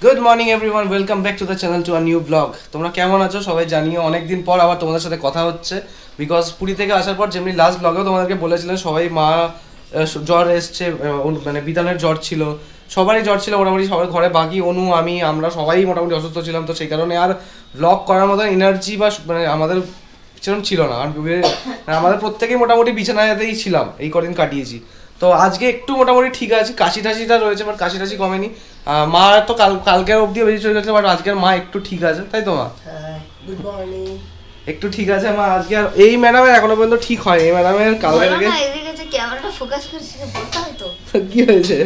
Good morning everyone, welcome back to the channel to a new blog. তোমরা কেমন আছো সবাই জানিও। অনেকদিন পর আবার তোমাদের সাথে কথা হচ্ছে, বিকজ পুরী থেকে আসার পর যেমনি লাস্ট ব্লগেও তোমাদেরকে বলেছিলেন সবাই মা জ্বর এসছে, মানে বিতানের জ্বর ছিল, সবারই জ্বর ছিল মোটামুটি সবার ঘরে, বাকি অনু আমি আমরা সবাই মোটামুটি অসুস্থ ছিলাম। তো সেই কারণে আর ব্লগ করার মতো এনার্জি বা মানে আমাদের সেরকম ছিল না, আর আমাদের প্রত্যেকেই মোটামুটি বিছানাতেই ছিলাম, এই কদিন কাটিয়েছি। তো আজকে একটু মোটামুটি ঠিক আছে, কাশি টাশিটা রয়েছে বাট কাশি টাশি কমেনি। মা তো কালকের অবধি বেশি চলে গেছে, বাট আজকের মা একটু ঠিক আছে, তাই তো মা? Good morning. একটু ঠিক আছে মা আজকে। আর এই ম্যাডামের এখনো পর্যন্ত ঠিক হয়, এই ম্যাডামের কালকে থেকে ক্যামেরাটা ফোকাস করছি না, বলতে হয় তো কি হয়েছে।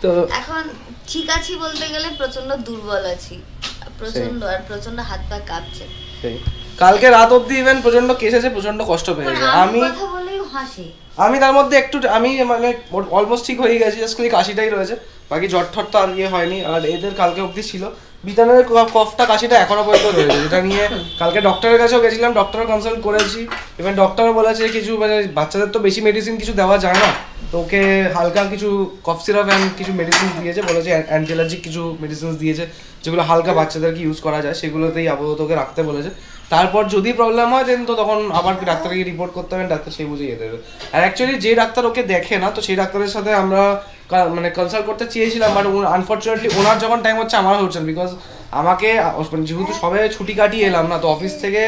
তো এখন ঠিক আছি বলতে গেলে প্রচন্ড দুর্বল আছি, প্রচন্ড হাত পা কাঁপছে। কালকে রাত অবধি ইভেন প্রচন্ড কেসেছে, প্রচন্ড কষ্ট পেয়েছে। আমি কথা বলেই হাসি, আমি তার মধ্যে একটু আমি মানে অলমোস্ট ঠিক হয়ে গেছি, জাস্ট খালি কাশিটাই রয়েছে, বাকি জ্বর ঠর তো আর ইয়ে হয়নি। আর এদের কালকে অবধি ছিল বিতানের কফটা কাশিটা এখনো পর্যন্ত রয়েছে, যেটা নিয়ে কালকে ডক্টরের কাছেও গেছিলাম, ডক্টরও কনসাল্ট করেছি। ইভেন ডক্টরও বলেছে কিছু মানে বাচ্চাদের তো বেশি মেডিসিন কিছু দেওয়া যায় না, তো ওকে হালকা কিছু কফ সিরাপ অ্যান্ড কিছু মেডিসিন দিয়েছে, বলেছে অ্যান্টি অ্যালার্জিক কিছু মেডিসিন দিয়েছে যেগুলো হালকা বাচ্চাদেরকে ইউজ করা যায়, সেগুলোতেই আপাতত ওকে রাখতে বলেছে। তারপর যদি প্রবলেম হয় দেন তো তখন আবার ডাক্তারকে রিপোর্ট করতে হবে, ডাক্তার সেই বুঝে যেতে হবে। আর অ্যাকচুয়ালি যে ডাক্তার ওকে দেখে না, তো সেই ডাক্তারের সাথে আমরা মানে কনসাল্ট করতে চেয়েছিলাম, বাট আনফর্চুনেটলি ওনার যখন টাইম হচ্ছে আমার হচ্ছে না, বিকজ আমাকে যেহেতু সবে ছুটি কাটিয়ে এলাম না, তো অফিস থেকে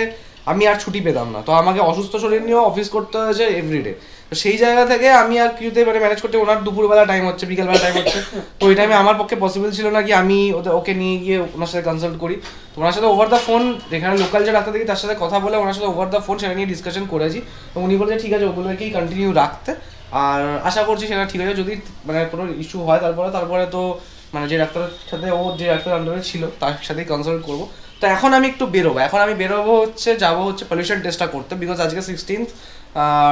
আমি আর ছুটি পেতাম না, তো আমাকে অসুস্থ শরীর নিয়েও অফিস করতে হয়েছে এভরিডে। তো সেই জায়গা থেকে আমি আর কিছুতে মানে ম্যানেজ করতে, ওনার দুপুরবেলা টাইম হচ্ছে, বিকেলবেলা টাইম হচ্ছে, তো ওই টাইমে আমার পক্ষে পসিবল ছিল না কি আমি ওকে নিয়ে গিয়ে ওনার সাথে কনসাল্ট করি। তো ওনার সাথে ওভার দ্য ফোন, যেখানে লোকাল যে ডাক্তার দেখি তার সাথে কথা বলে ওনার সাথে ওভার দ্য ফোন সেটা নিয়ে ডিসকাশন করেছি, তো উনি বলছে ঠিক আছে ওগুলোকেই কন্টিনিউ রাখতে, আর আশা করছি সেটা ঠিক আছে। যদি মানে কোনো ইস্যু হয় তারপরে তো মানে যে ডাক্তারের সাথে ও যে ডাক্তার আন্ডারে ছিল তার সাথেই কনসাল্ট করবো। তো এখন আমি একটু বেরোবো, যাবো হচ্ছে পলিউশন টেস্টটা করতে, বিকজ আজকে 16th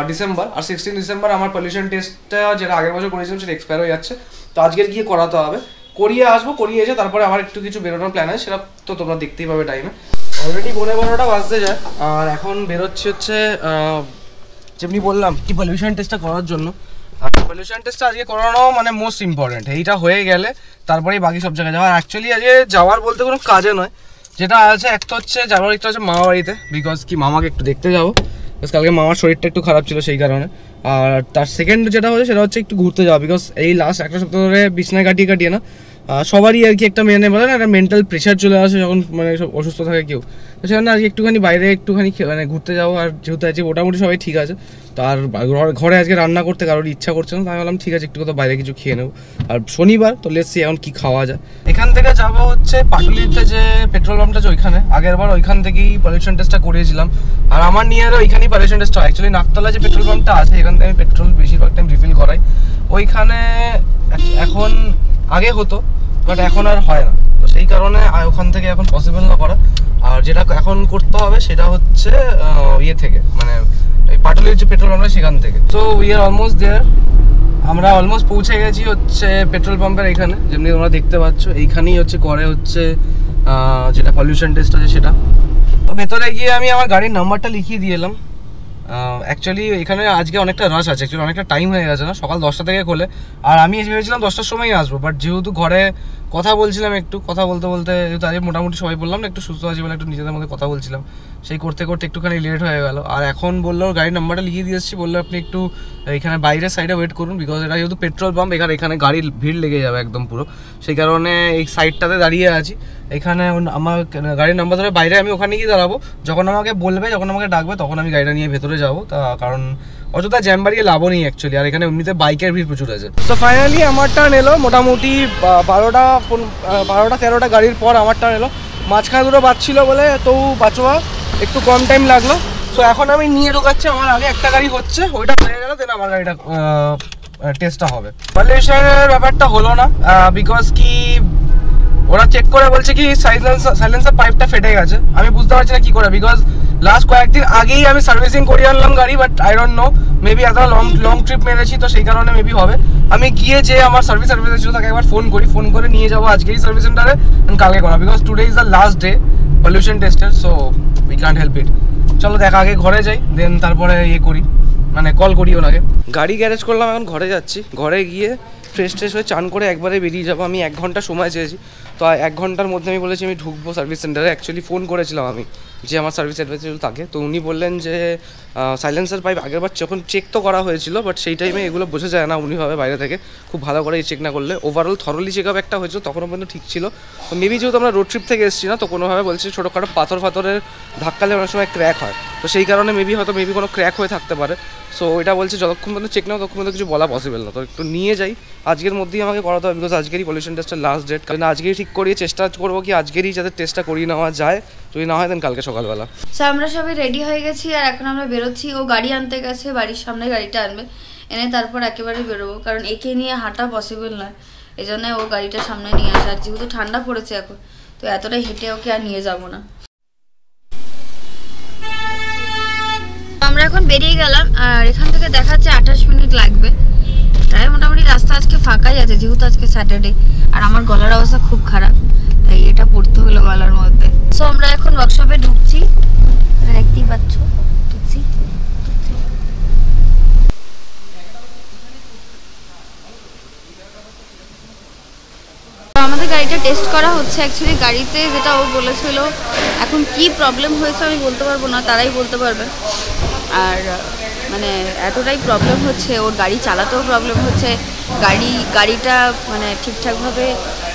ডিসেম্বর, আর 16 ডিসেম্বর আমার পলিউশন টেস্টটা যেটা আগের বছর করেছিলাম সেটা এক্সপায়ার হয়ে যাচ্ছে, তো আজকের গিয়ে করাতে হবে। করিয়ে এসে তারপরে আমার একটু কিছু বেরোনোর প্ল্যান আছে, সেটা তো তোমরা দেখতেই পাবে টাইমে। অলরেডি 12:15 বাজতে যায়, আর এখন বেরোচ্ছি হচ্ছে যেমনি বললাম কি পলিউশন টেস্টটা করার জন্য। আর পলিউশন টেস্টটা আজকে করানো মানে মোস্ট ইম্পর্টেন্ট, এইটা হয়ে গেলে তারপরেই বাকি সব জায়গায় যাওয়া। অ্যাকচুয়ালি আজকে যাওয়ার বলতে কোনো কাজে নয়, যেটা আছে একটা হচ্ছে যাওয়ার একটা হচ্ছে মামা বাড়িতে, বিকজ কি মামাকে একটু দেখতে যাবো, বিকজ কালকে মামার শরীরটা একটু খারাপ ছিল সেই কারণে। আর তার সেকেন্ড যেটা হচ্ছে সেটা হচ্ছে একটু ঘুরতে যাওয়া, বিকজ এই লাস্ট একটা সপ্তাহ ধরে বিছনায় কাটিয়ে না সবারই আর কি একটা মেনে বলে না একটা মেন্টাল প্রেশার চলে আসে যখন মানে সব অসুস্থ থাকে কেউ, তো সেখানে আজকে একটুখানি বাইরে একটুখানি মানে ঘুরতে যাবো। আর যেহেতু আজকে মোটামুটি সবাই ঠিক আছে, তো আর ঘরে আজকে রান্না করতে কারোর ইচ্ছা করছে না, তাই বললাম ঠিক আছে একটু কোথাও বাইরে কিছু খেয়ে নেবো। আর শনিবার তো লেটস সি এখন কি খাওয়া যায়। এখান থেকে যাবো হচ্ছে পাটুলিতে যে পেট্রোল পাম্পটা আছে ওইখানে, আগের বার ওইখান থেকেই পলিউশন টেস্টটা করিয়েছিলাম, আর আমার নিয়ারও ওইখানেই পলিউশন টেস্ট হয়। অ্যাকচুয়ালি নাকতলা যে পেট্রোল পাম্পটা আছে এখান থেকে আমি পেট্রোল বেশিরভাগ টাইম রিফিল করাই, ওইখানে এখন আগে হতো বাট এখন আর হয় না, তো সেই কারণে ওখান থেকে এখন পসিবল না করা। আর যেটা এখন করতে হবে সেটা হচ্ছে ইয়ে থেকে মানে এই পাটুলির যে পেট্রোল পাম্প সেখান থেকে। তো উই আর অলমোস্ট দেয়ার, আমরা অলমোস্ট পৌঁছে গেছি হচ্ছে পেট্রোল পাম্পের এখানে, যেমনি তোমরা দেখতে পাচ্ছ এইখানেই হচ্ছে করে হচ্ছে যেটা পলিউশন টেস্ট আছে সেটা। তো ভেতরে গিয়ে আমি আমার গাড়ির নাম্বারটা লিখিয়ে দিয়ে এলাম। অ্যাকচুয়ালি এখানে আজকে অনেকটা রাশ আছে, অ্যাকচুয়ালি অনেকটা টাইম হয়ে গেছে না, সকাল 10টা থেকে খোলে, আর আমি ভেবেছিলাম 10টার সময় আসবো, বাট যেহেতু ঘরে কথা বলছিলাম একটু কথা বলতে যেহেতু আজকে মোটামুটি সবাই বললাম না একটু সুস্থ আছি বলে একটু নিজেদের মধ্যে কথা বলছিলাম, সেই করতে একটুখানি লেট হয়ে গেল। আর এখন বললো গাড়ির নাম্বারটা লিখিয়ে দিয়ে এসেছি, বললো আপনি একটু এখানে বাইরের সাইডে ওয়েট করুন, বিকজ এটা যেহেতু পেট্রোল পাম্প এখানে গাড়ির ভিড় লেগে যাবে একদম পুরো, সেই কারণে এই সাইডটাতে দাঁড়িয়ে আছি। এখানে আমার গাড়ির নাম্বার ধরে বাইরে আমি ওখানে গিয়ে দাঁড়াবো, যখন আমাকে বলবে যখন আমাকে ডাকবে তখন আমি গাড়িটা নিয়ে ভেতরে যাবো, কারণ অযথা জ্যাম বাড়িয়ে লাভও নেই অ্যাকচুয়ালি, আর এখানে এমনিতে বাইকের ভিড় প্রচুর আছে। তো ফাইনালি আমার টার্ন এলো, মোটামুটি 12-13টা গাড়ির পর আমার টার্ন এলো, মাঝখানে দুটো বাজছিল বলে তো বাঁচোয়া একটু কম টাইম লাগলো। সো এখন আমি নিয়ে ঢোকাচ্ছি, আমার আগে একটা গাড়ি হচ্ছে, ওইটা হয়ে গেল দেন আমার গাড়িটা টেস্টটা হবে। পলিউশনের ব্যাপারটা হলো না, বিকজ কি ওরা চেক করে বলছে কি সাইলেন্সার পাইপটা ফেটে গেছে। আমি বুঝতে পারছি না কি করে, বিকজ লাস্ট কয়েকদিন আগেই আমি সার্ভিসিং করিয়ে আনলাম গাড়ি, but I don't know maybe এত লং ট্রিপ মেরেছি তো সেই কারণে মেবি হবে। আমি গিয়ে যে আমার সার্ভিস ছিল তাকে একবার ফোন করে নিয়ে যাবো আজকেই সার্ভিস সেন্টারে, কালকে করা, because today is the last day pollution টেস্টের, so we can't help it. চলো দেখা আগে ঘরে যাই, দেন তারপরে ইয়ে করি মানে কল করি ওনাকে। গাড়ি গ্যারেজ করলাম, এখন ঘরে যাচ্ছি, ঘরে গিয়ে ফ্রেশ হয়ে চান করে একবারে বেরিয়ে যাবো। আমি 1 ঘন্টা সময় চেয়েছি, তো 1 ঘন্টার মধ্যে আমি বলেছি আমি ঢুকবো সার্ভিস সেন্টারে। অ্যাকচুয়ালি ফোন করেছিলাম আমি যে আমার সার্ভিস অ্যাডভাইজার তাকে, তো উনি বললেন যে সাইলেন্সার পাইপ আগেরবার যখন চেক তো করা হয়েছিল, বাট সেই টাইমে এগুলো বোঝা যায় না উনিভাবে বাইরে থেকে খুব ভালো করে চেক না করলে। ওভারঅল থরলি চেক আপ একটা হয়েছিল, তখনও পর্যন্ত ঠিক ছিল। তো মেবি যেহেতু আমরা রোড ট্রিপ থেকে এসেছি না, তো কোনোভাবে বলছে ছোটোখাটো পাথরের ধাক্কালে অনেক সময় ক্র্যাক হয়, তো সেই কারণে মেবি কোনো ক্র্যাক হয়ে থাকতে পারে। সো এটা বলছে যতক্ষণ পর্যন্ত চেক নাও ততক্ষণ পর্যন্ত কিছু বলা পসিবল না, তো একটু নিয়ে যাই আজকের মধ্যেই আমাকে করাতে হবে, বিকজ আজকেরই পলিউশন টেস্টের লাস্ট ডেট। কারণ আজকেই ঠিক করিয়ে চেষ্টা করবো কি আজকেরই যাতে টেস্টটা করিয়ে নেওয়া যায়, যদি না হয় দেন কালকে সকালবেলা। সো আমরা সবাই রেডি হয়ে গেছি আর এখন আমরা বেরোচ্ছি। ও গাড়ি আনতে গেছে, বাড়ির সামনে গাড়িটা আনবে, এনে তারপর একেবারে বেরোবো, কারণ একে নিয়ে হাঁটা পসিবল নয়, এই জন্য ও গাড়িটা সামনে নিয়ে আসে। আর যেহেতু ঠান্ডা পড়েছে এখন, তো এতটাই হেঁটে ওকে আর নিয়ে যাবো না। আমরা এখন বেরিয়ে গেলাম আর এখান থেকে দেখাচ্ছে 28 মিনিট লাগবে। প্রায় মোটামুটি রাস্তা আজকে ফাঁকাই আছে, যেহেতু আজকে স্যাটারডে। আর আমার গলার অবস্থা খুব খারাপ, তাই এটা পড়তে হলো গলার মধ্যে। সো আমরা এখন ওয়ার্কশপে ঢুকছি, দেখতেই পাচ্ছ ঢুকছি। আমাদের গাড়িটা টেস্ট করা হচ্ছে। অ্যাকচুয়ালি গাড়িতে যেটা ও বলেছিল, এখন কি প্রবলেম হয়েছে আমি বলতে পারবো না, তারাই বলতে পারবে। আর মানে এতটাই প্রবলেম হচ্ছে, ওর গাড়ি চালাতেও প্রবলেম হচ্ছে, গাড়িটা মানে ঠিকঠাকভাবে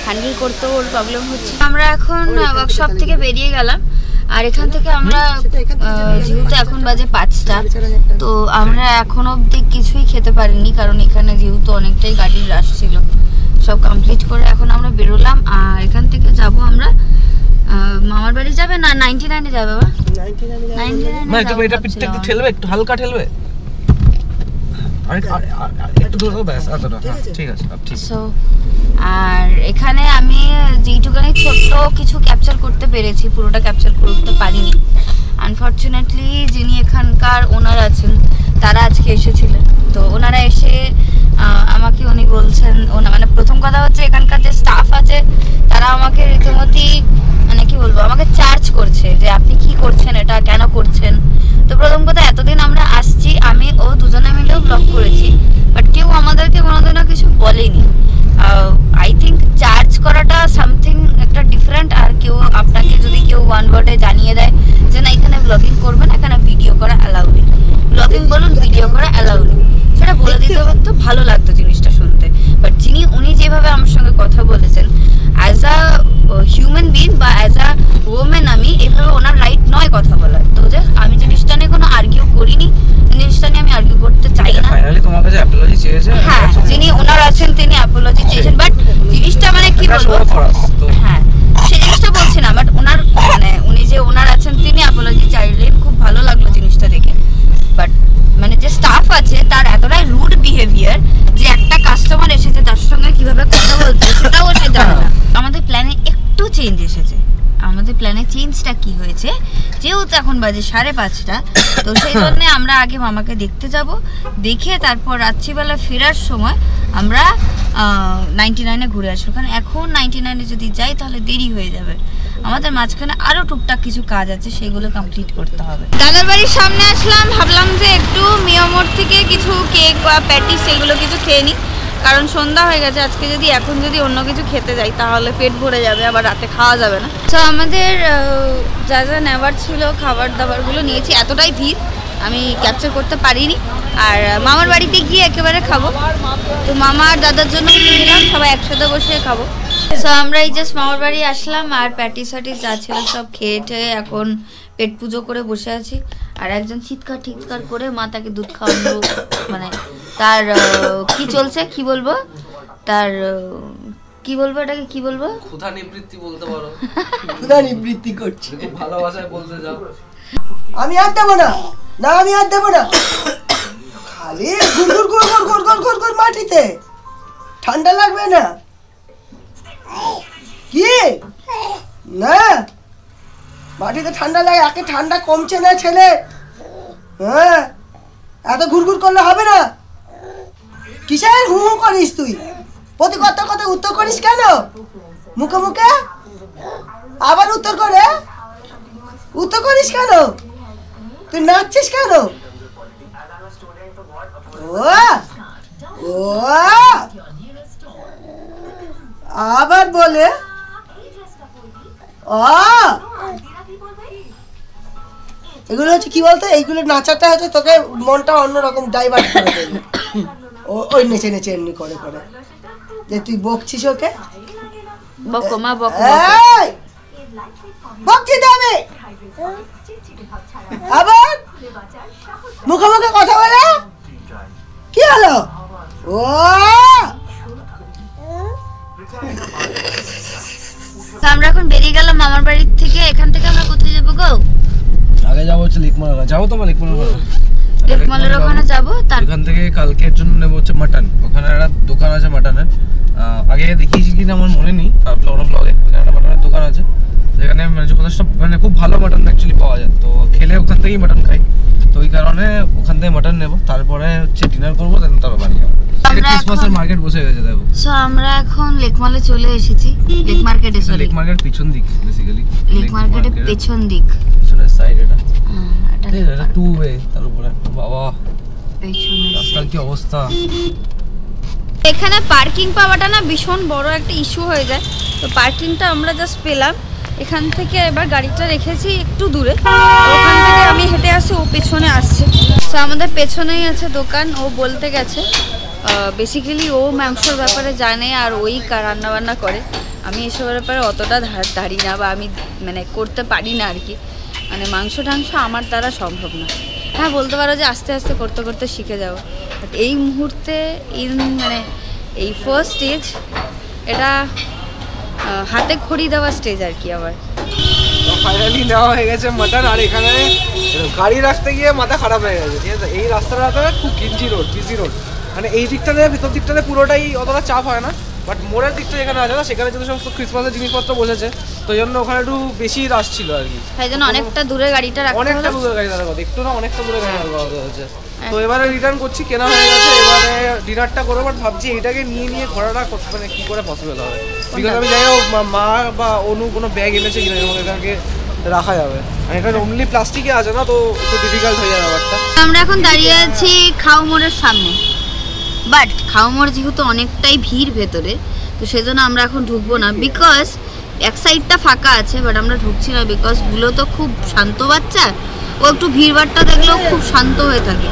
হ্যান্ডেল করতেও ওর প্রবলেম হচ্ছে। আমরা এখন ওয়ার্কশপ থেকে বেরিয়ে গেলাম আর এখান থেকে আমরা যেহেতু এখন বাজে 5টা, তো আমরা এখন অবধি কিছুই খেতে পারিনি, কারণ এখানে যেহেতু অনেকটাই গাড়ির রাশ ছিল। সব কমপ্লিট করে এখন আমরা বেরোলাম আর এখান থেকে যাব আমরা মামার বাড়ি। যাবে না 99-এ যাবে? বা 99 না, তুমি এটা পিঠটা একটু ঠেলবে, একটু হালকা ঠেলবে, আর একটু ধরো ব্যাস, এতটা। ঠিক আছে, ঠিক। সো আর এখানে আমি যেইটুকুনি ছোট্ট কিছু ক্যাপচার করতে পেরেছি, পুরোটা ক্যাপচার করতে পারিনি আনফরচুনেটলি। যিনি এখানকার ওনার আছেন, তারা আজকে এসেছিলেন, তো ওনারা এসে আমাকে উনি বলছেন, মানে প্রথম কথা হচ্ছে এখানকার যে স্টাফ আছে তারা আমাকে রীতিমতি মানে কি বলবো, আমাকে চার্জ করছে যে আপনি কি করছেন, এটা কেন করছেন। তো প্রথম কথা, এতদিন আমরা আসছি, আমি ও দুজনে মিলেও ব্লগ করেছি, বাট কেউ আমাদেরকে কোনোদিনও কিছু বলেনি। আই থিঙ্ক চার্জ করাটা সামথিং একটা ডিফারেন্ট। আর কেউ আপনাকে যদি কেউ ওয়ান ওয়ার্ডে জানিয়ে দেয় যে না এখানে ব্লগিং করবেন, এখানে ভিডিও করা অ্যালাউ নেই, ব্লগিং বলুন ভিডিও করা অ্যালাউ নেই, সেটা বলে দিতে পারতো, ভালো লাগতো জিনিসটা শুনতে। বাট উনি যেভাবে আমার সঙ্গে কথা বলেছেন অ্যাজ আ হিউম্যান বিং বা অ্যাজ আ ওমেন, আমি এভাবে ওনার রাইট নয় কথা বলার। তো যে আমি জিনিসটা নিয়ে কোনো আর্গিউ করিনি, জিনিসটা নিয়ে আমি আর্গিউ করতে চাই না। ফাইনালি তোমার কাছে অ্যাপোলজি চেয়েছে, হ্যাঁ, যিনি ওনার আছেন তিনি অ্যাপোলজি চেয়েছেন, বাট জিনিসটা মানে কি বলবো, হ্যাঁ সেই জিনিসটা বলছি না, বাট ওনার মানে উনি যে ওনার আছেন তিনি অ্যাপোলজি চাইলেন, খুব ভালো লাগলো জিনিসটা দেখে। বাট মানে যে স্টাফ আছে তার এতটাই রুড বিহেভিয়ার যে একটা কাস্টমার এসেছে তার সঙ্গে কিভাবে কথা বলতে সেটাও সে জানে না। আমাদের প্ল্যানে একটু চেঞ্জ এসেছে। আমাদের প্ল্যানে চেঞ্জটা কি হয়েছে, যেহেতু এখন বাজে 5:30, তো সেই জন্য আমরা আগে মামাকে দেখতে যাব, দেখে তারপর রাত্রিবেলা ফেরার সময় আমরা 99-এ ঘুরে আসবো। কারণ এখন 99-এ যদি যাই তাহলে দেরি হয়ে যাবে, আমাদের মাঝখানে আরও টুকটাক কিছু কাজ আছে, সেগুলো কমপ্লিট করতে হবে। দাদার বাড়ির সামনে আসলাম, ভাবলাম যে একটু মিয়ামোর থেকে কিছু কেক বা প্যাটিস সেগুলো কিছু খেয়ে নিই, কারণ সন্ধ্যা হয়ে গেছে। আজকে যদি এখন অন্য কিছু খেতে যাই তাহলে পেট ভরে যাবে, আবার রাতে খাওয়া যাবে না। তো আমাদের যা যা নেওয়ার ছিল খাবার দাবারগুলো নিয়েছি, এতটাই ভিড় আমি ক্যাপচার করতে পারিনি। আর মামার বাড়িতে গিয়ে একেবারে খাবো, তো মামা আর দাদার জন্য নিলাম, সবাই একসাথে বসে খাবো। সো আমরা এই জাস্ট মামার বাড়ি আসলাম আর প্যাটিস যা ছিল সব খেয়ে টেয়ে এখন পেট পুজো করে বসে আছি। আর একজন চিৎকার করে মা তাকে দুধ খাওয়ানো, মানে তার কি চলছে কি বলবো, তার কি বলবো, এটাকে কি বলবো, ক্ষুধা নিবৃত্তি বলতে পারো। ক্ষুধা নিবৃত্তি করছে, খুব ভালোবাসায় বলতে যাও। আমি আর দেবো না, না আমি আর দেবো না, খালি গুড় গুড় গুড় গুড় গুড় গুড় গুড় মাটিতে, ঠান্ডা লাগবে না কি? না মাটিতে ঠান্ডা লাগে, একে ঠান্ডা কমছে না ছেলে, হ্যাঁ এত ঘুরঘুর করলে হবে না। কিসের হু হু করিস তুই, প্রতি কথা উত্তর করিস কেন মুখে মুখে? আবার উত্তর করিস কেন? তুই নাচছিস কেন? ও ও আবার বলে এগুলো হচ্ছে কি বলতো, এইগুলো নাচাটা হচ্ছে তোকে মনটা অন্যরকম ডাইভার্ট করে দেবে। ওই নেচে নেচে এমনি করে করে যে তুই বকছিস ওকে, বকো মা বকো বকছি তো আমি, আবার মুখে মুখে কথা বলে কি হলো? ও আমরা এখন বেরিয়ে গেলাম মামার বাড়ির থেকে। এখান থেকে আমরা কোথায় যাবো গো? আগে যাবো হচ্ছে লেকমাল, যাবো তোমার লেকমাল, লেকমালের ওখানে যাবো। এখান থেকে কালকের জন্য নেবো হচ্ছে মাটন। ওখানে একটা দোকান আছে মাটনের, আগে দেখিয়েছি কিনা আমার মনে নেই, ব্লগে একটা মাটনের দোকান আছে সেখানে মানে যথেষ্ট মানে খুব ভালো মাটন অ্যাকচুয়ালি পাওয়া যায়। তো খেলে ওখান থেকেই মাটন খাই, তো ওই কারণে ওখান থেকে মাটন নেবো, তারপরে হচ্ছে ডিনার করবো, তারপর বাড়ি যাবো। ক্রিসমাসের মার্কেট বসে গেছে দেখো। সো আমরা এখন লেক মলে চলে এসেছি। লেক মার্কেটে, সরি লেক মার্কেট পিছন দিক, বেসিক্যালি লেক মার্কেটের পেছন দিক, পিছনের সাইড এটা। এটা এটা টু ওয়ে, তার উপরে বাবা পেছনে রাস্তার কি অবস্থা। এখানে পার্কিং পাওয়াটা না ভীষণ বড় একটা ইস্যু হয়ে যায়। তো পার্কিংটা আমরা জাস্ট পেলাম এখান থেকে। এবার গাড়িটা রেখেছি একটু দূরে, ওখান থেকে আমি হেঁটে আসি, ও পেছনে আসছে। তো আমাদের পেছনেই আছে দোকান। ও বলতে গেছে বেসিক্যালি ও মাংসর ব্যাপারে জানে আর ওই রান্নাবান্না করে। আমি এসবের ব্যাপারে অতটা ধারি না, বা আমি মানে করতে পারি না আর কি। মানে মাংস টাংস আমার দ্বারা সম্ভব না। হ্যাঁ বলতে পারো যে আস্তে আস্তে করতে করতে শিখে যাবো, বাট এই মুহূর্তে মানে এই ফার্স্ট স্টেজ, এটা হাতে খড়ি দেওয়া স্টেজ আর কি। আবার ফাইনালি নেওয়া হয়ে গেছে মাটন। আর এখানে গাড়ি রাখতে গিয়ে মাথা খারাপ হয়ে গেছে, ঠিক আছে। এই রাস্তাটা খুব বিজি রোড, মানে এই দিকটাতে ভেতর দিকটাতে পুরোটাই অতটা চাপ হয় না, বাট মোড়ের দিকটা যেখানে আছে না, সেখানে যদি সমস্ত ক্রিসমাসের জিনিসপত্র বসেছে, তো জন্য ওখানে একটু বেশি রাশ ছিল আর কি। তাই জন্য অনেকটা দূরে গাড়িটা রাখতে হলো। অনেকটা দূরে গাড়ি দাঁড়া কথা, একটু না অনেকটা দূরে গাড়ি দাঁড়া কথা হচ্ছে। তো এবারে রিটার্ন করছি, কেনা হয়ে গেছে, এবারে ডিনারটা করবো। বাট ভাবছি এটাকে নিয়ে ঘোরাটা মানে কি করে পসিবল হবে, বিকজ আমি জানি না মা বা অনু কোনো ব্যাগ এনেছে কিনা এবং এটাকে রাখা যাবে। আর এটা অনলি প্লাস্টিকে আছে না, তো একটু ডিফিকাল্ট হয়ে যাবে ব্যাপারটা। আমরা এখন দাঁড়িয়ে আছি খাও মোড়ের সামনে, বাট খাও মোড় যেহেতু অনেকটাই ভিড় ভেতরে, তো সেজন্য আমরা এখন ঢুকবো না। বিকজ এক সাইডটা ফাঁকা আছে, বাট আমরা ঢুকছি না বিকজ গুলো তো খুব শান্ত বাচ্চা, ও একটু ভিড়ভাড়টা দেখলেও খুব শান্ত হয়ে থাকে।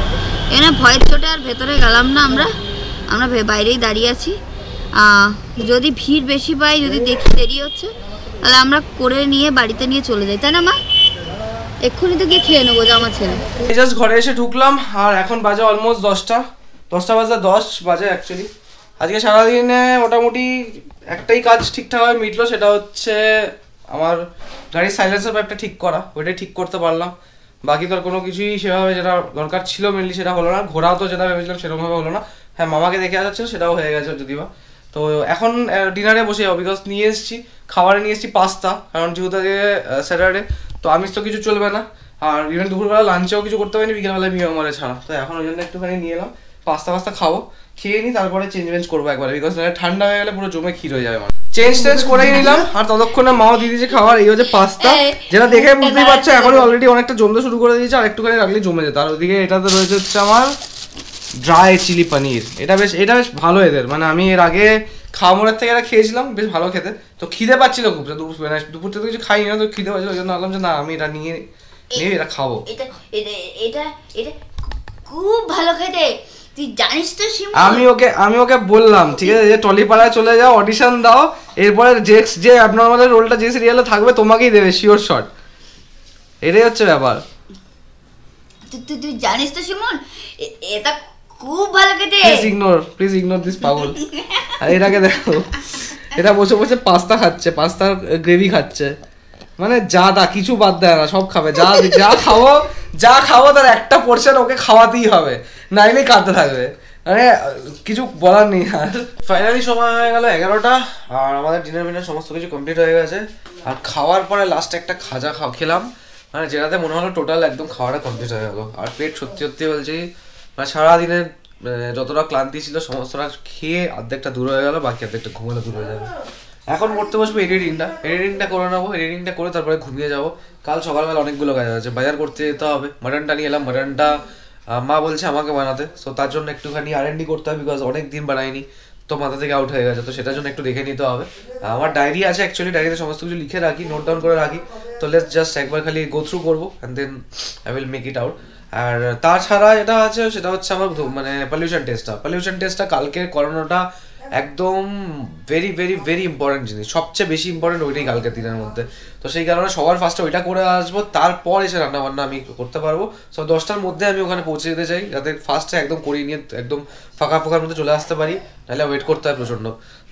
এনে ভয়ের চোটে আর ভেতরে গেলাম না। আমরা বাইরেই দাঁড়িয়ে আছি। যদি ভিড় বেশি পাই, যদি দেখি দেরি হচ্ছে, তাহলে আমরা করে নিয়ে বাড়িতে নিয়ে চলে যাই, তাই না মা? এক্ষুনি তো গিয়ে খেয়ে নেবো জামা ছেড়ে। জাস্ট ঘরে এসে ঢুকলাম, আর এখন বাজে অলমোস্ট 10টা বাজে 10 বাজে অ্যাকচুয়ালি। আজকে সারাদিনে মোটামুটি একটাই কাজ ঠিকঠাকভাবে মিটলো, সেটা হচ্ছে আমার গাড়ির সাইলেন্সার পাইপটা ঠিক করা। ওইটাই ঠিক করতে পারলাম। বাকি তো আর কোনো কিছুই সেভাবে যেটা দরকার ছিল মেনলি সেটা হলো না। ঘোরাও তো যেটা ভেবেছিলাম সেরকমভাবে হলো না। হ্যাঁ, মামাকে দেখে আসা ছিল, সেটাও হয়ে গেছে যদিও। তো এখন ডিনারে বসে যাবো, বিকজ নিয়ে এসেছি খাবারে, নিয়ে এসেছি পাস্তা, কারণ যেহেতু আজকে স্যাটারডে, তো আমিষ তো কিছু চলবে না। আর ইভেন দুপুরবেলা লাঞ্চেও কিছু করতে পারিনি, বিকেলবেলায় মিয়ামারে ছাড়া। তো এখন ওই জন্য একটুখানি নিয়ে এলাম পাস্তা খাবো, খেয়ে নিই, তারপরে চেঞ্জ করবো একবারে, বিকজ ঠান্ডা হয়ে গেলে পুরো জমে ক্ষীর হয়ে যাবে। চেঞ্জ করেই নিলাম। আর ততক্ষণে মাও দিয়ে দিয়েছে খাবার। এই হচ্ছে পাস্তা, যেটা দেখে বুঝতেই পারছো এখন অলরেডি অনেকটা জমতে শুরু করে দিয়েছে, আর একটুখানি রাখলে জমে যেত। আর ওদিকে এটাতে রয়েছে হচ্ছে আমার ড্রাই চিলি পনির। এটা বেশ ভালো এদের, মানে আমি এর আগে খাওয়া মোড়ের থেকে এটা খেয়েছিলাম, বেশ ভালো খেতে। তো খিদে পাচ্ছিল খুব, দুপুর থেকে কিছু খাইনি না, তো খিদে পাচ্ছিল, ওই জন্য ভাবলাম যে না আমি এটা নিয়ে এটা খাবো। এটা খুব ভালো খেতে, তুই জানিস তো। আমি ওকে বললাম ঠিক আছে, যে টলিপাড়ায় চলে যাও, অডিশন দাও, এরপরে যে অ্যাবনর্মালের রোলটা যে সিরিয়ালে থাকবে তোমাকেই দেবে শিওর শট। এটাই হচ্ছে ব্যাপার। তুই জানিস তো শিমন, এটা খুব ভালো খেতে। প্লিজ ইগনোর দিস পাগল। আর এটাকে দেখো, এটা বসে বসে পাস্তা খাচ্ছে, পাস্তার গ্রেভি খাচ্ছে, মানে যা কিছু বাদ দেয় না, সব খাবে। যা খাবো তার একটা পোর্শন ওকে খাওয়াতেই হবে, নাইলে কাঁদতে থাকবে। মানে কিছু বলার নেই। আর ফাইনালি সময় হয়ে গেল 11টা, আর আমাদের ডিনার সমস্ত কিছু কমপ্লিট হয়ে গেছে। আর খাওয়ার পরে লাস্টে একটা খাজা খেলাম, মানে যেটাতে মনে হলো টোটাল একদম খাওয়াটা কমপ্লিট হয়ে গেল। আর পেট সত্যি বলছি, মানে সারাদিনের যতটা ক্লান্তি ছিল সমস্তটা খেয়ে অর্ধেকটা দূর হয়ে গেল, বাকি অর্ধেকটা ঘুমালে দূর হয়ে যাবে। এখন করতে বসবো এডিটিংটা করে নেবো। এডিটিংটা করে তারপরে ঘুমিয়ে যাবো। কাল সকালবেলা অনেকগুলো কাজ আছে, বাজার করতে যেতে হবে। মাটনটা নিয়ে এলাম, মাটনটা মা বলছে আমাকে বানাতে, সো তার জন্য একটুখানি R&D করতে হবে, বিকজ অনেক দিন বানাইনি। তো মাথা থেকে আউট হয়ে গেছে, তো সেটার জন্য একটু দেখে নিতে হবে। আমার ডায়েরি আছে অ্যাকচুয়ালি, ডায়েরিতে সমস্ত কিছু লিখে রাখি, নোট ডাউন করে রাখি, তো লেটস জাস্ট একবার খালি গো থ্রু করবো and then I will make it out. আর তাছাড়া যেটা আছে সেটা হচ্ছে আমার মানে পলিউশন টেস্টটা কালকে করানোটা একদম ভেরি ভেরি ভেরি ইম্পর্টেন্ট জিনিস, সবচেয়ে বেশি ইম্পর্টেন্ট ওইটাই কালকের দিনের মধ্যে। তো সেই কারণে সবার ফার্স্টে ওইটা করে আসবো, তারপর এসে রান্নাবান্না আমি করতে পারবো। সো 10টার মধ্যে আমি ওখানে পৌঁছে যেতে চাই, যাতে ফার্স্টে একদম করিয়ে নিয়ে একদম ফাঁকার মধ্যে চলে আসতে পারি, নাহলে ওয়েট করতে হয় প্রচণ্ড।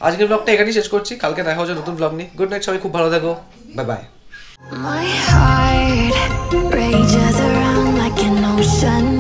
আজকের ব্লগটা এখানেই শেষ করছি, কালকে দেখা হচ্ছে নতুন ব্লগ নিয়ে। গুড নাইট, সবাই খুব ভালো থাকো, bye bye. My heart rages around like an ocean.